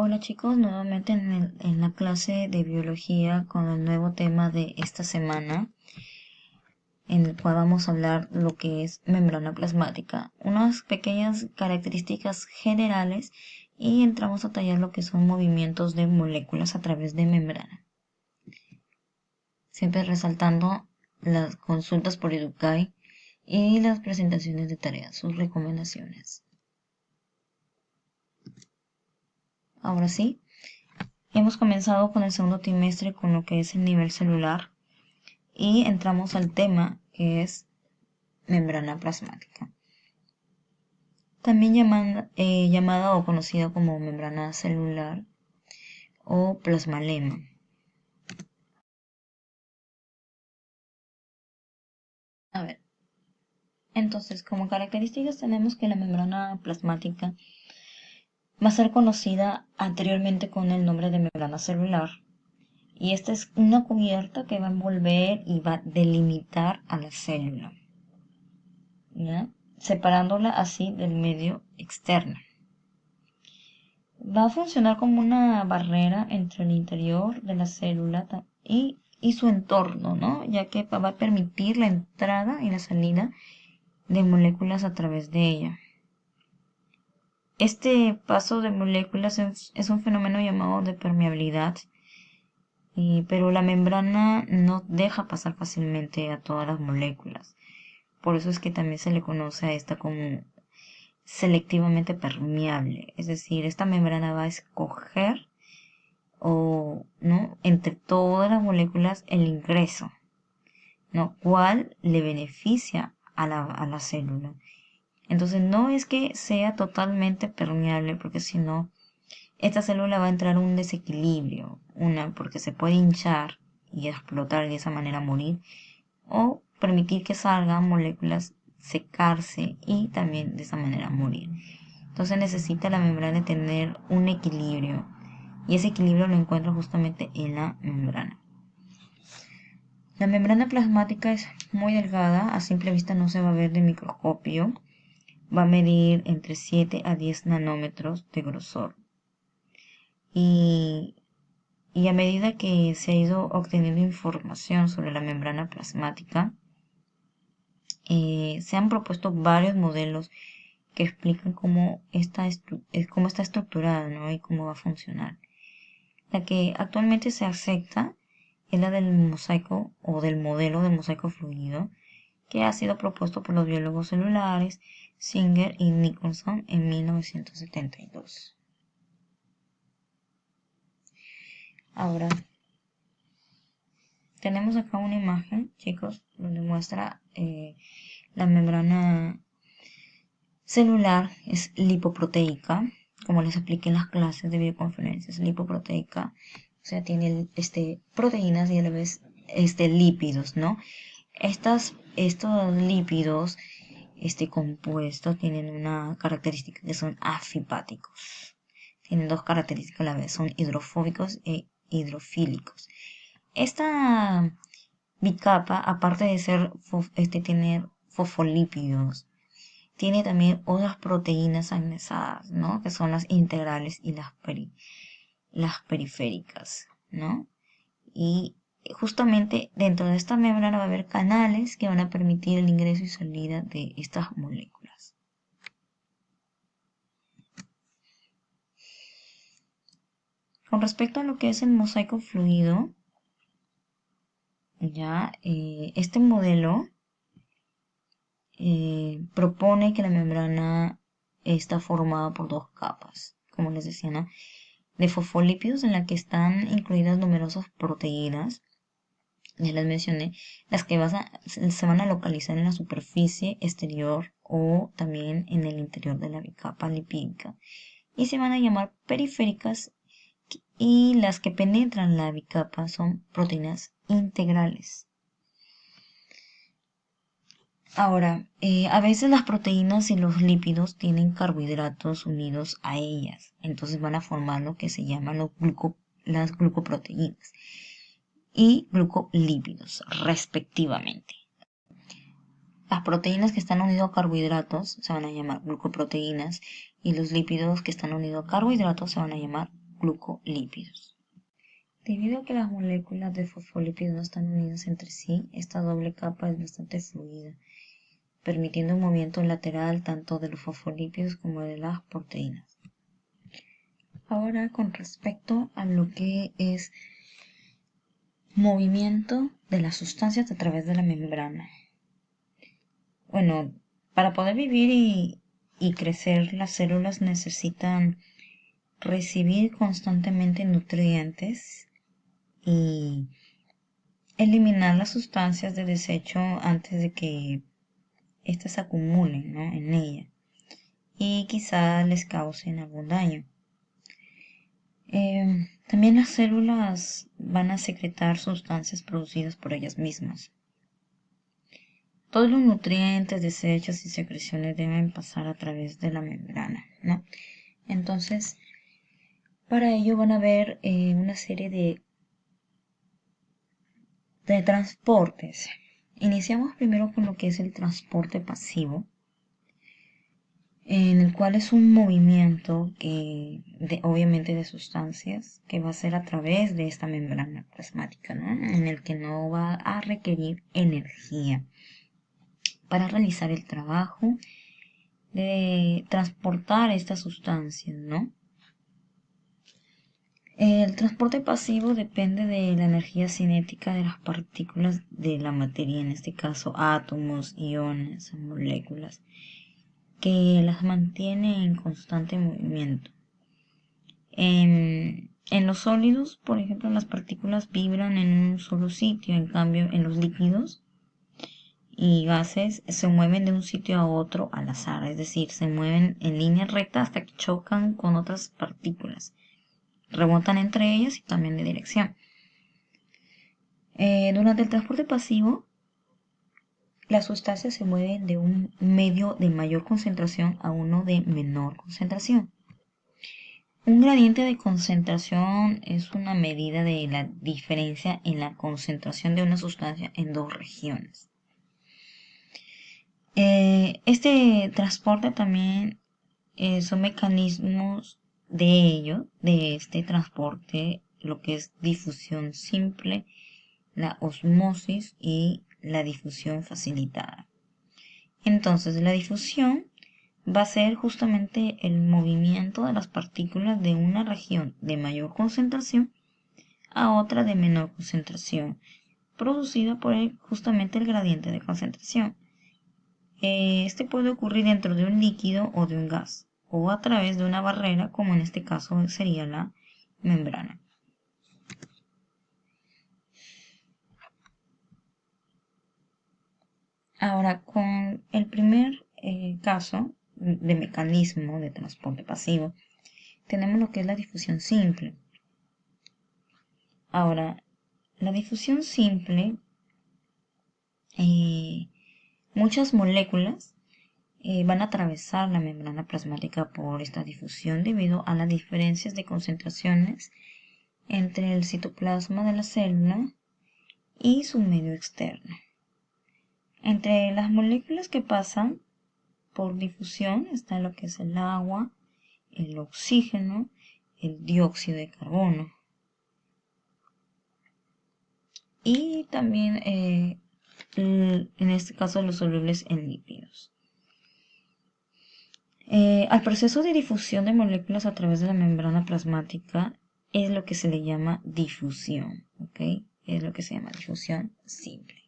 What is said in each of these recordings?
Hola chicos, nuevamente en la clase de biología con el nuevo tema de esta semana, en el cual vamos a hablar lo que es membrana plasmática, unas pequeñas características generales y entramos a tallar lo que son movimientos de moléculas a través de membrana. Siempre resaltando las consultas por Educai y las presentaciones de tareas, sus recomendaciones. Ahora sí. Hemos comenzado con el segundo trimestre con lo que es el nivel celular y entramos al tema que es membrana plasmática. También llamada o conocida como membrana celular o plasmalema. A ver, entonces como características tenemos que la membrana plasmática va a ser conocida anteriormente con el nombre de membrana celular. Y esta es una cubierta que va a envolver y va a delimitar a la célula, ¿ya? Separándola así del medio externo. Va a funcionar como una barrera entre el interior de la célula y su entorno, ¿no? Ya que va a permitir la entrada y la salida de moléculas a través de ella. Este paso de moléculas es un fenómeno llamado de permeabilidad, pero la membrana no deja pasar fácilmente a todas las moléculas. Por eso es que también se le conoce a esta como selectivamente permeable, es decir, esta membrana va a escoger ¿no? entre todas las moléculas el ingreso, ¿no? ¿Cuál le beneficia a la célula? Entonces no es que sea totalmente permeable, porque si no, esta célula va a entrar en un desequilibrio, porque se puede hinchar y explotar y de esa manera morir, o permitir que salgan moléculas, secarse y también de esa manera morir. Entonces necesita la membrana tener un equilibrio y ese equilibrio lo encuentra justamente en la membrana. La membrana plasmática es muy delgada, a simple vista no se va a ver de microscopio, va a medir entre 7 a 10 nanómetros de grosor. Y a medida que se ha ido obteniendo información sobre la membrana plasmática, se han propuesto varios modelos que explican cómo está estructurada, ¿no? Y cómo va a funcionar. La que actualmente se acepta es la del mosaico o del modelo de mosaico fluido, que ha sido propuesto por los biólogos celulares Singer y Nicholson en 1972. Ahora, tenemos acá una imagen, chicos, donde muestra la membrana celular, es lipoproteica, como les expliqué en las clases de videoconferencias, lipoproteica, o sea, tiene proteínas y a la vez lípidos, ¿no? Estos lípidos, compuestos, tienen una característica que son afipáticos. Tienen dos características a la vez, son hidrofóbicos e hidrofílicos. Esta bicapa, aparte de tener fosfolípidos, tiene también otras proteínas anexadas, ¿no? Que son las integrales y las periféricas, ¿no? Y justamente dentro de esta membrana va a haber canales que van a permitir el ingreso y salida de estas moléculas. Con respecto a lo que es el mosaico fluido, ya este modelo propone que la membrana está formada por dos capas, como les decía, ¿no? De fosfolípidos en la que están incluidas numerosas proteínas, ya les mencioné, las que se van a localizar en la superficie exterior o también en el interior de la bicapa lipídica y se van a llamar periféricas, y las que penetran la bicapa son proteínas integrales. Ahora, a veces las proteínas y los lípidos tienen carbohidratos unidos a ellas, entonces van a formar lo que se llaman las glucoproteínas y glucolípidos, respectivamente. Las proteínas que están unidas a carbohidratos se van a llamar glucoproteínas y los lípidos que están unidos a carbohidratos se van a llamar glucolípidos. Debido a que las moléculas de fosfolípidos no están unidas entre sí, esta doble capa es bastante fluida, permitiendo un movimiento lateral tanto de los fosfolípidos como de las proteínas. Ahora, con respecto a lo que es movimiento de las sustancias a través de la membrana. Bueno, para poder vivir y crecer, las células necesitan recibir constantemente nutrientes y eliminar las sustancias de desecho antes de que éstas se acumulen, ¿no?, en ella y quizá les causen algún daño. También las células van a secretar sustancias producidas por ellas mismas. Todos los nutrientes, desechos y secreciones deben pasar a través de la membrana, ¿no? Entonces, para ello van a haber una serie de transportes. Iniciamos primero con lo que es el transporte pasivo, en el cual es un movimiento obviamente de sustancias que va a ser a través de esta membrana plasmática, ¿no?, en el que no va a requerir energía para realizar el trabajo de transportar estas sustancias, ¿no? El transporte pasivo depende de la energía cinética de las partículas de la materia, en este caso átomos, iones, moléculas, que las mantiene en constante movimiento. En los sólidos, por ejemplo, las partículas vibran en un solo sitio, en cambio en los líquidos y gases se mueven de un sitio a otro al azar, es decir, se mueven en línea recta hasta que chocan con otras partículas, rebotan entre ellas y cambian de dirección. Durante el transporte pasivo, las sustancias se mueven de un medio de mayor concentración a uno de menor concentración. Un gradiente de concentración es una medida de la diferencia en la concentración de una sustancia en dos regiones. Este transporte también son mecanismos de este transporte, lo que es difusión simple, la osmosis y la difusión facilitada. Entonces, la difusión va a ser justamente el movimiento de las partículas de una región de mayor concentración a otra de menor concentración, producida por justamente el gradiente de concentración. Este puede ocurrir dentro de un líquido o de un gas, o a través de una barrera, como en este caso sería la membrana. Ahora, con el primer caso de mecanismo de transporte pasivo, tenemos lo que es la difusión simple. Ahora, la difusión simple, muchas moléculas van a atravesar la membrana plasmática por esta difusión debido a las diferencias de concentraciones entre el citoplasma de la célula y su medio externo. Entre las moléculas que pasan por difusión está lo que es el agua, el oxígeno, el dióxido de carbono. Y también en este caso los solubles en lípidos. Al proceso de difusión de moléculas a través de la membrana plasmática es lo que se le llama difusión, ¿ok? Es lo que se llama difusión simple.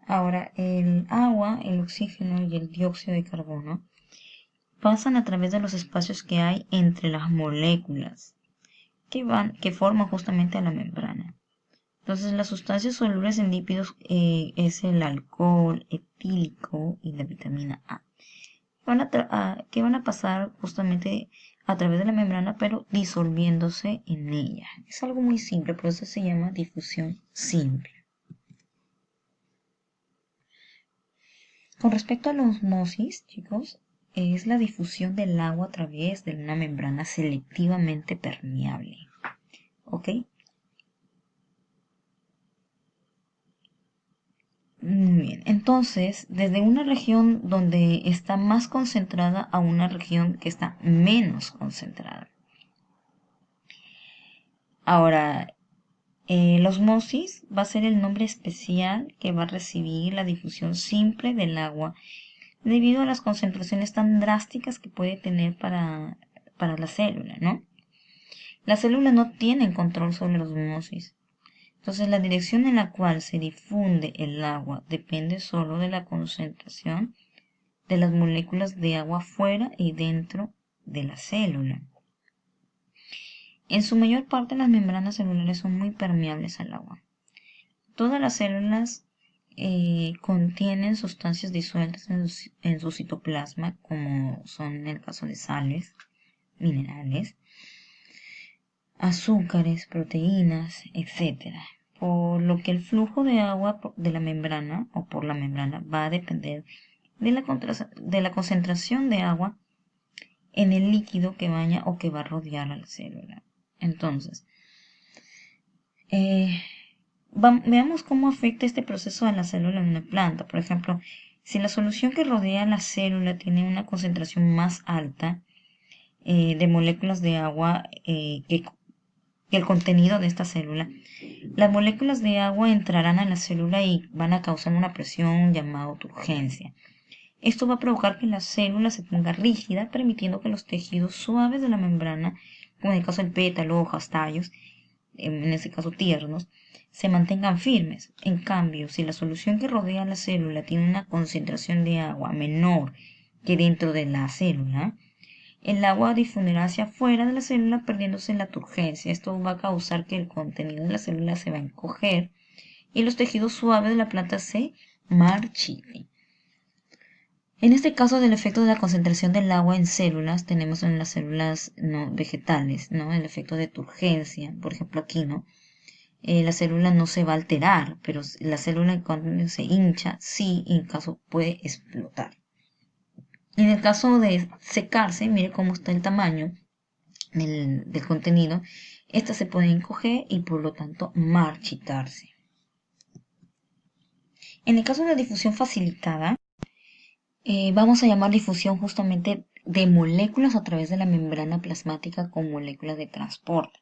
Ahora, el agua, el oxígeno y el dióxido de carbono pasan a través de los espacios que hay entre las moléculas que forman justamente la membrana. Entonces, las sustancias solubles en lípidos es el alcohol etílico y la vitamina A, que van a pasar justamente a través de la membrana, pero disolviéndose en ella. Es algo muy simple, por eso se llama difusión simple. Con respecto a la osmosis, chicos, es la difusión del agua a través de una membrana selectivamente permeable. ¿Ok? Muy bien. Entonces, desde una región donde está más concentrada a una región que está menos concentrada. Ahora, la osmosis va a ser el nombre especial que va a recibir la difusión simple del agua debido a las concentraciones tan drásticas que puede tener para la célula, ¿no? Las células no tienen control sobre la osmosis. Entonces, la dirección en la cual se difunde el agua depende solo de la concentración de las moléculas de agua fuera y dentro de la célula. En su mayor parte, las membranas celulares son muy permeables al agua. Todas las células contienen sustancias disueltas en su citoplasma, como son en el caso de sales, minerales, azúcares, proteínas, etcétera. Por lo que el flujo de agua de la membrana o por la membrana va a depender de la concentración de agua en el líquido que baña o que va a rodear a la célula. Entonces, veamos cómo afecta este proceso a la célula en una planta. Por ejemplo, si la solución que rodea la célula tiene una concentración más alta de moléculas de agua que el contenido de esta célula, las moléculas de agua entrarán a la célula y van a causar una presión llamada turgencia. Esto va a provocar que la célula se ponga rígida, permitiendo que los tejidos suaves de la membrana, como en el caso del pétalo, hojas, tallos, en este caso tiernos, se mantengan firmes. En cambio, si la solución que rodea la célula tiene una concentración de agua menor que dentro de la célula, el agua difundirá hacia afuera de la célula perdiéndose la turgencia. Esto va a causar que el contenido de la célula se va a encoger y los tejidos suaves de la planta se marchiten. En este caso del efecto de la concentración del agua en células, tenemos en las células no vegetales, ¿no? El efecto de turgencia, por ejemplo aquí, ¿no? La célula no se va a alterar, pero la célula cuando se hincha, sí, en caso puede explotar. En el caso de secarse, mire cómo está el tamaño del contenido, esta se puede encoger y por lo tanto marchitarse. En el caso de la difusión facilitada, vamos a llamar difusión justamente de moléculas a través de la membrana plasmática con moléculas de transporte.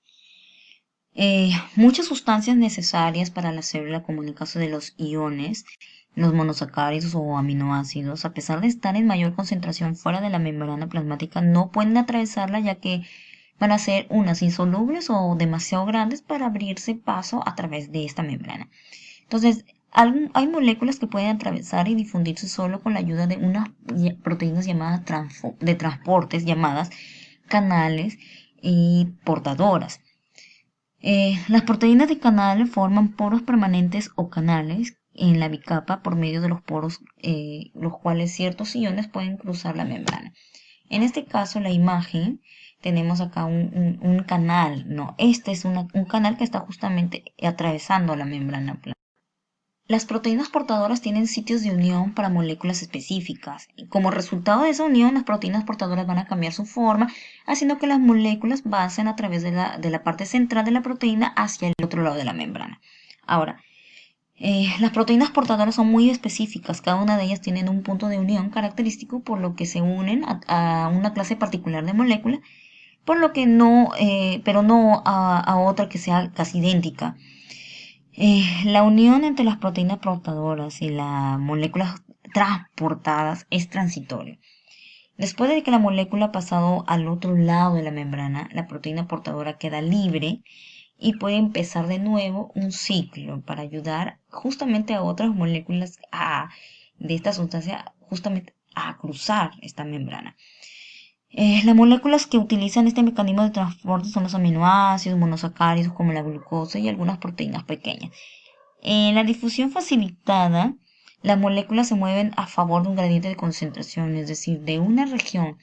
Muchas sustancias necesarias para la célula, como en el caso de los iones, los monosacáridos o aminoácidos, a pesar de estar en mayor concentración fuera de la membrana plasmática, no pueden atravesarla ya que van a ser unas insolubles o demasiado grandes para abrirse paso a través de esta membrana. Entonces, hay moléculas que pueden atravesar y difundirse solo con la ayuda de unas proteínas llamadas de transportes, llamadas canales y portadoras. Las proteínas de canal forman poros permanentes o canales en la bicapa por medio de los poros, los cuales ciertos iones pueden cruzar la membrana. En este caso, la imagen, tenemos acá un canal, no, este es un canal que está justamente atravesando la membrana. Las proteínas portadoras tienen sitios de unión para moléculas específicas. Y como resultado de esa unión, las proteínas portadoras van a cambiar su forma, haciendo que las moléculas pasen a través de la parte central de la proteína hacia el otro lado de la membrana. Ahora, las proteínas portadoras son muy específicas. Cada una de ellas tiene un punto de unión característico, por lo que se unen a una clase particular de molécula, por lo que no, pero no a otra que sea casi idéntica. La unión entre las proteínas portadoras y las moléculas transportadas es transitoria. Después de que la molécula ha pasado al otro lado de la membrana, la proteína portadora queda libre y puede empezar de nuevo un ciclo para ayudar justamente a otras moléculas de esta sustancia justamente a cruzar esta membrana. Las moléculas que utilizan este mecanismo de transporte son los aminoácidos, monosacáridos como la glucosa y algunas proteínas pequeñas. En la difusión facilitada, las moléculas se mueven a favor de un gradiente de concentración, es decir, de una región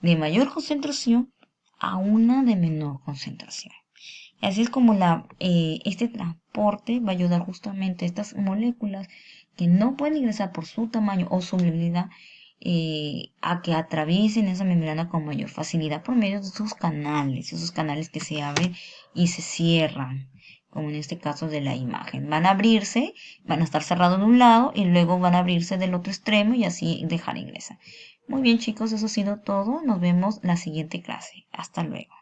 de mayor concentración a una de menor concentración. Y así es como este transporte va a ayudar justamente a estas moléculas que no pueden ingresar por su tamaño o su movilidad a que atraviesen esa membrana con mayor facilidad por medio de esos canales que se abren y se cierran, como en este caso de la imagen. Van a abrirse, van a estar cerrados de un lado y luego van a abrirse del otro extremo y así dejar ingresar. Muy bien, chicos, eso ha sido todo. Nos vemos la siguiente clase. Hasta luego.